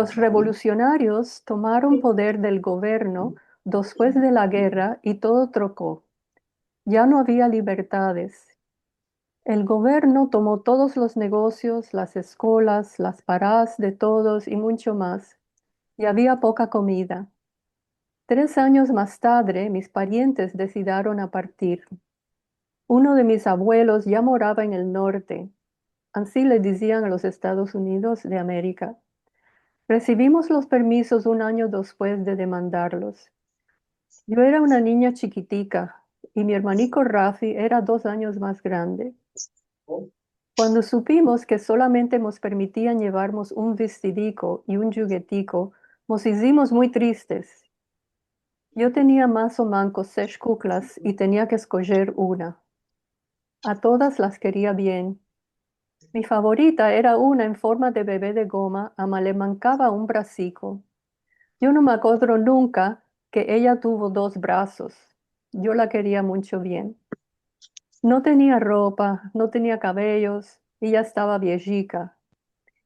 Los revolucionarios tomaron poder del gobierno después de la guerra y todo trocó. Ya no había libertades. El gobierno tomó todos los negocios, las escuelas, las paradas de todos y mucho más. Y había poca comida. 3 años más tarde, mis parientes decidieron a partir. Uno de mis abuelos ya moraba en el norte. Así le decían a los Estados Unidos de América. Recibimos los permisos un año después de demandarlos. Yo era una niña chiquitica y mi hermanico Rafi era 2 años más grande. Cuando supimos que solamente nos permitían llevarnos un vestidico y un juguetico, nos hicimos muy tristes. Yo tenía más o menos 6 cuclas y tenía que escoger una. A todas las quería bien. Mi favorita era una en forma de bebé de goma, ama le mancaba un bracico. Yo no me acuerdo nunca que ella tuvo 2 brazos. Yo la quería mucho bien. No tenía ropa, no tenía cabellos y ya estaba viejica.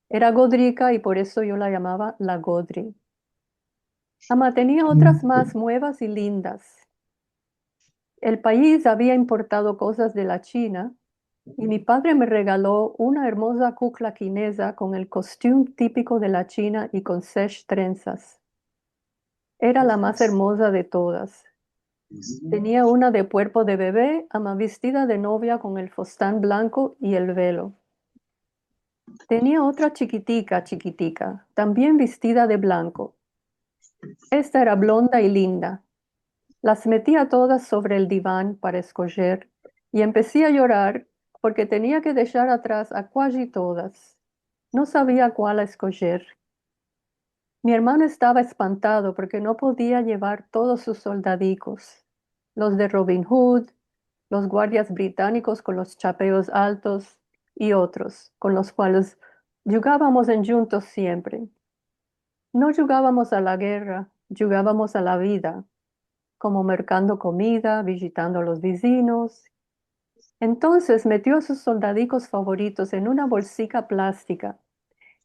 Era Godrica y por eso yo la llamaba la Godri. Ama tenía otras más nuevas y lindas. El país había importado cosas de la China y mi padre me regaló una hermosa cucla quinesa con el costume típico de la China y con 6 trenzas. Era la más hermosa de todas. Tenía una de cuerpo de bebé, ama vestida de novia con el fostán blanco y el velo. Tenía otra chiquitica, chiquitica, también vestida de blanco. Esta era blonda y linda. Las metía todas sobre el diván para escoger y empecé a llorar porque tenía que dejar atrás a casi todas. No sabía cuál escoger. Mi hermano estaba espantado porque no podía llevar todos sus soldadicos, los de Robin Hood, los guardias británicos con los chapeos altos y otros, con los cuales jugábamos en juntos siempre. No jugábamos a la guerra, jugábamos a la vida, como mercando comida, visitando a los vecinos. Entonces metió a sus soldadicos favoritos en una bolsica plástica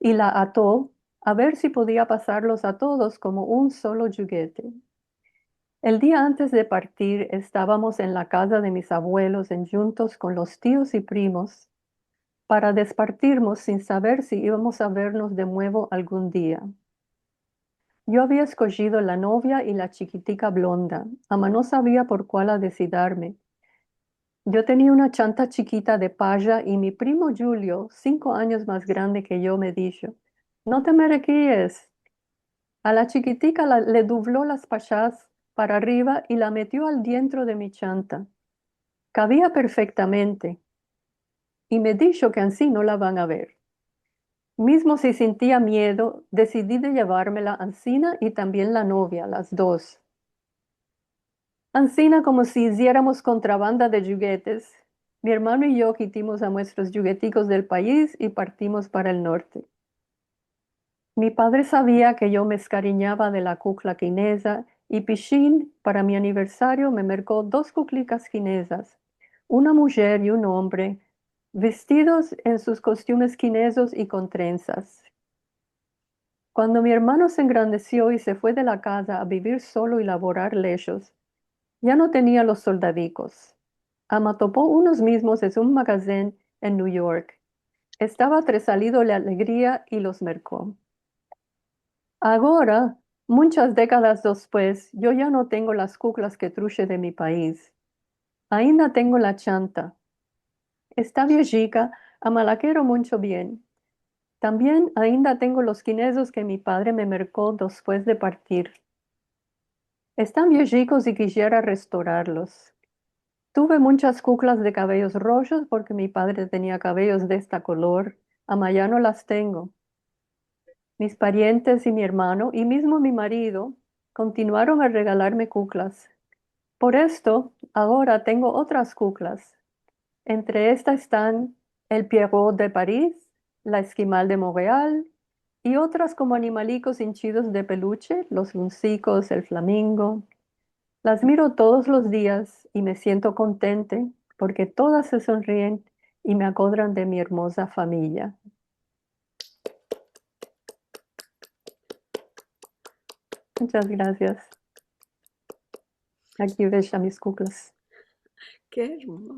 y la ató a ver si podía pasarlos a todos como un solo juguete. El día antes de partir estábamos en la casa de mis abuelos en juntos con los tíos y primos para despartirnos sin saber si íbamos a vernos de nuevo algún día. Yo había escogido la novia y la chiquitica blonda, ama no sabía por cuál decidirme. Yo tenía una chanta chiquita de paya y mi primo Julio, 5 años más grande que yo, me dijo, no te merequíes. A la chiquitica le dobló las payas para arriba y la metió al dentro de mi chanta. Cabía perfectamente y me dijo que así no la van a ver. Mismo si sentía miedo, decidí de llevármela Ancina y también la novia, las dos. Ancina como si hiciéramos contrabanda de juguetes. Mi hermano y yo quitimos a nuestros jugueticos del país y partimos para el norte. Mi padre sabía que yo me escariñaba de la cucla quinesa y Pichín, para mi aniversario, me mercó 2 cuclicas quinesas, una mujer y un hombre, vestidos en sus costumes quinesos y con trenzas. Cuando mi hermano se engrandeció y se fue de la casa a vivir solo y laborar lechos, ya no tenía los soldadicos. Ama topó unos mismos en un magazine en New York. Estaba tresalido la alegría y los mercó. Ahora, muchas décadas después, yo ya no tengo las cuclas que truxe de mi país. Ainda tengo la chanta. Está viejica, ama la quiero mucho bien. También ainda tengo los quinesos que mi padre me mercó después de partir. Están viejicos y quisiera restaurarlos. Tuve muchas cuclas de cabellos rojos porque mi padre tenía cabellos de esta color. Ama ya no las tengo. Mis parientes y mi hermano, y mismo mi marido, continuaron a regalarme cuclas. Por esto, ahora tengo otras cuclas. Entre estas están el Pierrot de París, la Esquimal de Montreal y otras como animalicos hinchidos de peluche, los luncicos, el flamingo. Las miro todos los días y me siento contente porque todas se sonríen y me acuerdan de mi hermosa familia. Muchas gracias. Aquí ves a mis cuclas. Qué hermoso.